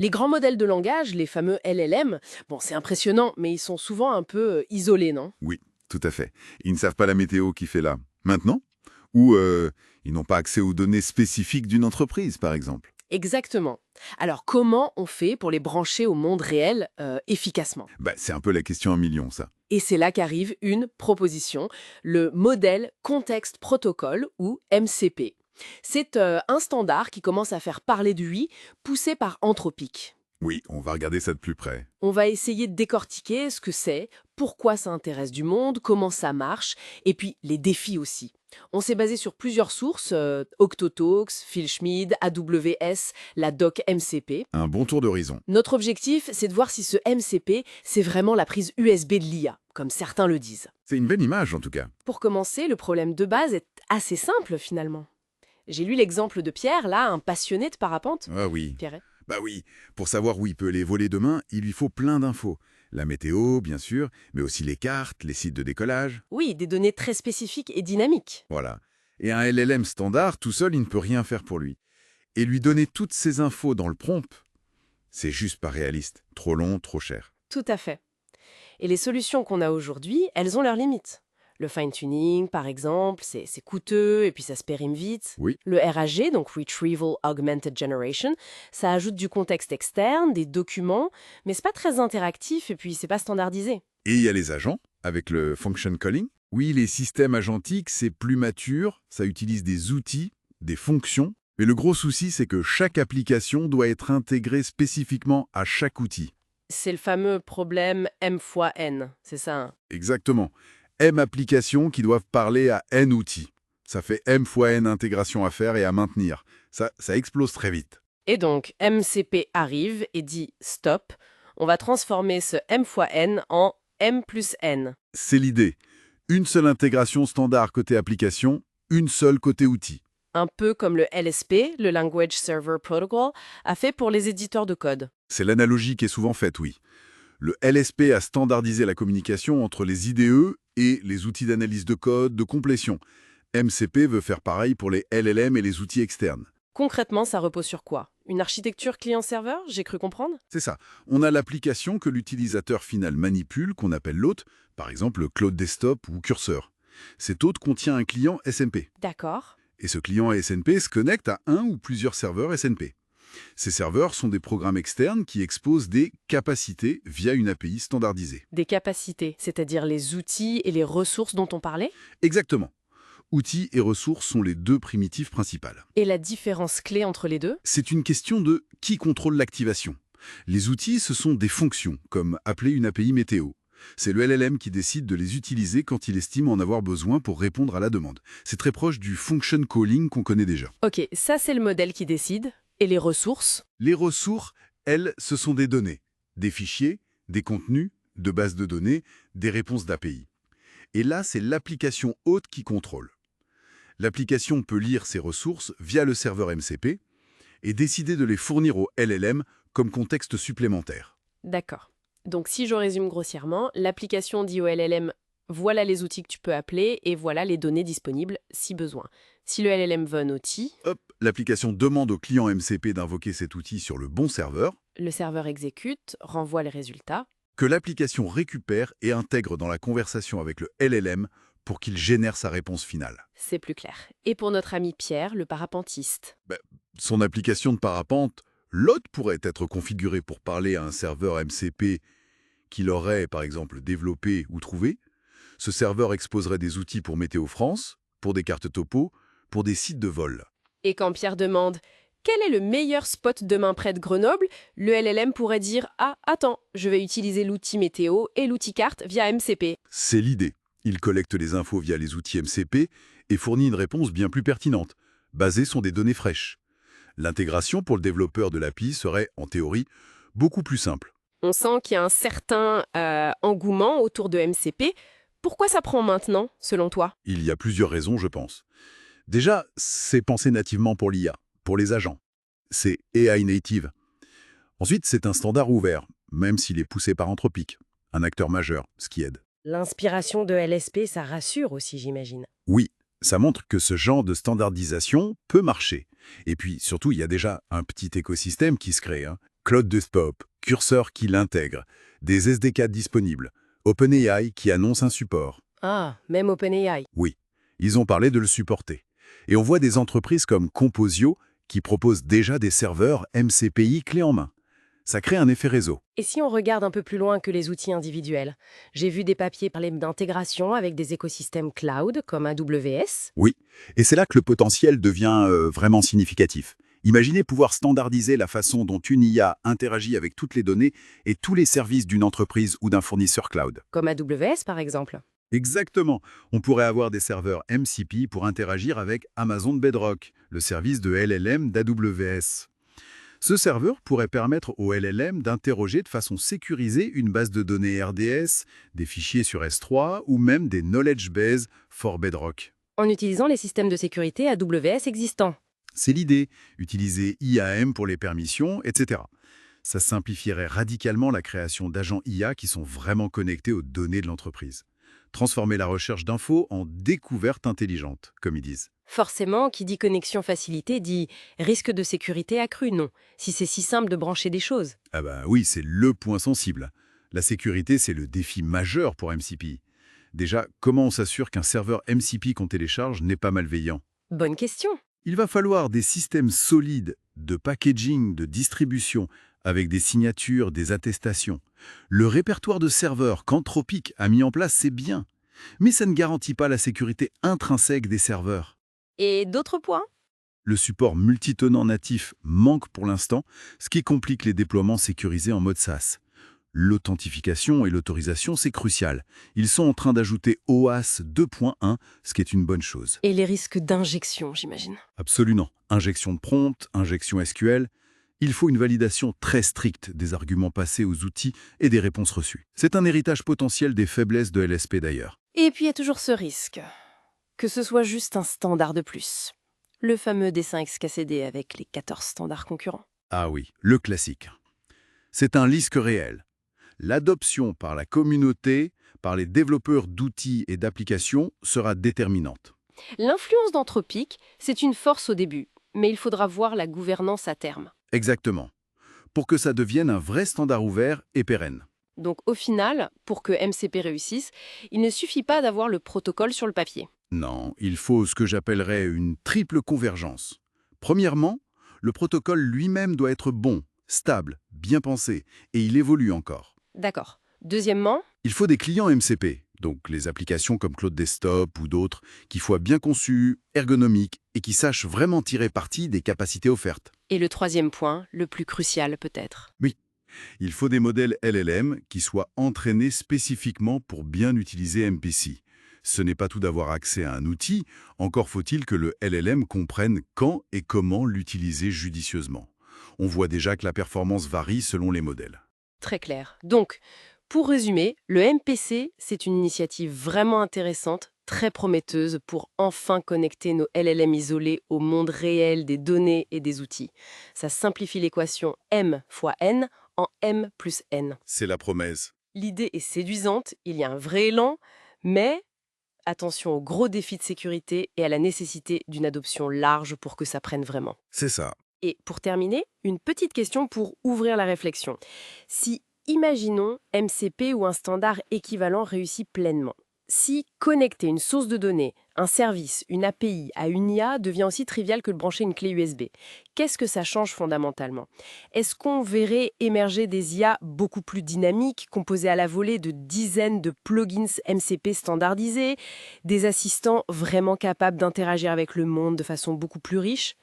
Les grands modèles de langage, les fameux LLM, bon, c'est impressionnant, mais ils sont souvent un peu isolés, non? Oui, tout à fait. Ils ne savent pas la météo qui fait là. Maintenant? Ou ils n'ont pas accès aux données spécifiques d'une entreprise, par exemple. Exactement. Alors, comment on fait pour les brancher au monde réel efficacement? Bah, c'est un peu la question 1 million, ça. Et c'est là qu'arrive une proposition, le modèle Context Protocol ou MCP. C'est un standard qui commence à faire parler de lui, poussé par Anthropic. Oui, on va regarder ça de plus près. On va essayer de décortiquer ce que c'est, pourquoi ça intéresse du monde, comment ça marche, et puis les défis aussi. On s'est basé sur plusieurs sources, Octotalks, Phil Schmid, AWS, la doc MCP. Un bon tour d'horizon. Notre objectif, c'est de voir si ce MCP, c'est vraiment la prise USB de l'IA, comme certains le disent. C'est une belle image, en tout cas. Pour commencer, le problème de base est assez simple finalement. J'ai lu l'exemple de Pierre, là, un passionné de parapente. Ah oui. Pierre. Bah oui, pour savoir où il peut les voler demain, il lui faut plein d'infos. La météo, bien sûr, mais aussi les cartes, les sites de décollage. Oui, des données très spécifiques et dynamiques. Voilà. Et un LLM standard, tout seul, il ne peut rien faire pour lui. Et lui donner toutes ces infos dans le prompt, c'est juste pas réaliste. Trop long, trop cher. Tout à fait. Et les solutions qu'on a aujourd'hui, elles ont leurs limites. Le fine-tuning, par exemple, c'est coûteux et puis ça se périme vite. Oui. Le RAG, donc Retrieval Augmented Generation, ça ajoute du contexte externe, des documents, mais c'est pas très interactif et puis c'est pas standardisé. Et il y a les agents, avec le function calling. Oui, les systèmes agentiques, c'est plus mature, ça utilise des outils, des fonctions. Mais le gros souci, c'est que chaque application doit être intégrée spécifiquement à chaque outil. C'est le fameux problème M fois N, c'est ça, hein? Exactement. M applications qui doivent parler à N outils. Ça fait M fois N intégrations à faire et à maintenir. Ça explose très vite. Et donc, MCP arrive et dit stop. On va transformer ce M fois N en M plus N. C'est l'idée. Une seule intégration standard côté application, une seule côté outil. Un peu comme le LSP, le Language Server Protocol, a fait pour les éditeurs de code. C'est l'analogie qui est souvent faite, oui. Le LSP a standardisé la communication entre les IDE et les outils d'analyse de code, de complétion. MCP veut faire pareil pour les LLM et les outils externes. Concrètement, ça repose sur quoi? Une architecture client-serveur, j'ai cru comprendre? C'est ça. On a l'application que l'utilisateur final manipule, qu'on appelle l'hôte, par exemple Cloud Desktop ou Curseur. Cet hôte contient un client SNP. D'accord. Et ce client SNP se connecte à un ou plusieurs serveurs SNP. Ces serveurs sont des programmes externes qui exposent des capacités via une API standardisée. Des capacités, c'est-à-dire les outils et les ressources dont on parlait? Exactement. Outils et ressources sont les deux primitives principales. Et la différence clé entre les deux? C'est une question de qui contrôle l'activation. Les outils, ce sont des fonctions, comme appeler une API météo. C'est le LLM qui décide de les utiliser quand il estime en avoir besoin pour répondre à la demande. C'est très proche du function calling qu'on connaît déjà. Ok, ça c'est le modèle qui décide. Et les ressources? Les ressources, elles, ce sont des données, des fichiers, des contenus, de bases de données, des réponses d'API. Et là, c'est l'application hôte qui contrôle. L'application peut lire ces ressources via le serveur MCP et décider de les fournir au LLM comme contexte supplémentaire. D'accord. Donc si je résume grossièrement, l'application dit au LLM voilà les outils que tu peux appeler et voilà les données disponibles si besoin. Si le LLM veut un outil, Hop, l'application demande au client MCP d'invoquer cet outil sur le bon serveur, le serveur exécute, renvoie les résultats. que l'application récupère et intègre dans la conversation avec le LLM pour qu'il génère sa réponse finale. C'est plus clair. Et pour notre ami Pierre, le parapentiste. Son application de parapente, l'hôte pourrait être configurée pour parler à un serveur MCP qu'il aurait, par exemple, développé ou trouvé. Ce serveur exposerait des outils pour Météo France, pour des cartes topo, pour des sites de vol. Et quand Pierre demande quel est le meilleur spot demain près de Grenoble, le LLM pourrait dire ah, attends, je vais utiliser l'outil météo et l'outil carte via MCP. C'est l'idée. Il collecte les infos via les outils MCP et fournit une réponse bien plus pertinente, basée sur des données fraîches. L'intégration pour le développeur de l'API serait, en théorie, beaucoup plus simple. On sent qu'il y a un certain engouement autour de MCP. Pourquoi ça prend maintenant, selon toi? Il y a plusieurs raisons, je pense. Déjà, c'est pensé nativement pour l'IA, pour les agents. C'est AI native. Ensuite, c'est un standard ouvert, même s'il est poussé par Anthropic, un acteur majeur, ce qui aide. L'inspiration de LSP, ça rassure aussi, j'imagine. Oui, ça montre que ce genre de standardisation peut marcher. Et puis, surtout, il y a déjà un petit écosystème qui se crée. Cloud Desktop, curseur qui l'intègre, des SDK disponibles, OpenAI qui annonce un support. Ah, même OpenAI. Oui, ils ont parlé de le supporter. Et on voit des entreprises comme Composio qui proposent déjà des serveurs MCPI clés en main. Ça crée un effet réseau. Et si on regarde un peu plus loin que les outils individuels? J'ai vu des papiers parler d'intégration avec des écosystèmes cloud comme AWS. Oui, et c'est là que le potentiel devient vraiment significatif. Imaginez pouvoir standardiser la façon dont une IA interagit avec toutes les données et tous les services d'une entreprise ou d'un fournisseur cloud. Comme AWS par exemple. Exactement. On pourrait avoir des serveurs MCP pour interagir avec Amazon Bedrock, le service de LLM d'AWS. Ce serveur pourrait permettre au LLM d'interroger de façon sécurisée une base de données RDS, des fichiers sur S3 ou même des knowledge bases for Bedrock. En utilisant les systèmes de sécurité AWS existants. C'est l'idée, utiliser IAM pour les permissions, etc. Ça simplifierait radicalement la création d'agents IA qui sont vraiment connectés aux données de l'entreprise. Transformer la recherche d'infos en découverte intelligente, comme ils disent. Forcément, qui dit connexion facilitée dit risque de sécurité accru, non? Si c'est si simple de brancher des choses. Ah bah oui, c'est le point sensible. La sécurité, c'est le défi majeur pour MCP. Déjà, comment on s'assure qu'un serveur MCP qu'on télécharge n'est pas malveillant? Bonne question. Il va falloir des systèmes solides de packaging, de distribution, avec des signatures, des attestations. Le répertoire de serveurs qu'Anthropic a mis en place, c'est bien. Mais ça ne garantit pas la sécurité intrinsèque des serveurs. Et d'autres points? Le support multitenant natif manque pour l'instant, ce qui complique les déploiements sécurisés en mode SaaS. L'authentification et l'autorisation, c'est crucial. Ils sont en train d'ajouter OAS 2.1, ce qui est une bonne chose. Et les risques d'injection, j'imagine. Absolument. Injection de prompt, injection SQL. Il faut une validation très stricte des arguments passés aux outils et des réponses reçues. C'est un héritage potentiel des faiblesses de LSP d'ailleurs. Et puis il y a toujours ce risque. Que ce soit juste un standard de plus. Le fameux dessin XKCD avec les 14 standards concurrents. Ah oui, le classique. C'est un risque réel. L'adoption par la communauté, par les développeurs d'outils et d'applications sera déterminante. L'influence d'Anthropic, c'est une force au début, mais il faudra voir la gouvernance à terme. Exactement. Pour que ça devienne un vrai standard ouvert et pérenne. Donc au final, pour que MCP réussisse, il ne suffit pas d'avoir le protocole sur le papier. Non, il faut ce que j'appellerais une triple convergence. Premièrement, le protocole lui-même doit être bon, stable, bien pensé, et il évolue encore. D'accord. Deuxièmement, Il faut des clients MCP, donc les applications comme Cloud Desktop ou d'autres, qui soient bien conçues, ergonomiques et qui sachent vraiment tirer parti des capacités offertes. et le troisième point, le plus crucial peut-être. Il faut des modèles LLM qui soient entraînés spécifiquement pour bien utiliser MPC. Ce n'est pas tout d'avoir accès à un outil, encore faut-il que le LLM comprenne quand et comment l'utiliser judicieusement. On voit déjà que la performance varie selon les modèles. Très clair. Donc, pour résumer, le MPC, c'est une initiative vraiment intéressante, très prometteuse pour enfin connecter nos LLM isolés au monde réel des données et des outils. Ça simplifie l'équation M fois N en M plus N. C'est la promesse. L'idée est séduisante, il y a un vrai élan, mais attention aux gros défis de sécurité et à la nécessité d'une adoption large pour que ça prenne vraiment. C'est ça. Et pour terminer, une petite question pour ouvrir la réflexion. Si, imaginons, MCP ou un standard équivalent réussit pleinement, si connecter une source de données, un service, une API à une IA devient aussi trivial que de brancher une clé USB, qu'est-ce que ça change fondamentalement? Est-ce qu'on verrait émerger des IA beaucoup plus dynamiques, composées à la volée de dizaines de plugins MCP standardisés, des assistants vraiment capables d'interagir avec le monde de façon beaucoup plus riche?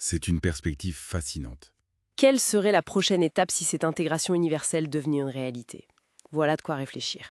C'est une perspective fascinante. Quelle serait la prochaine étape si cette intégration universelle devenait une réalité? Voilà de quoi réfléchir.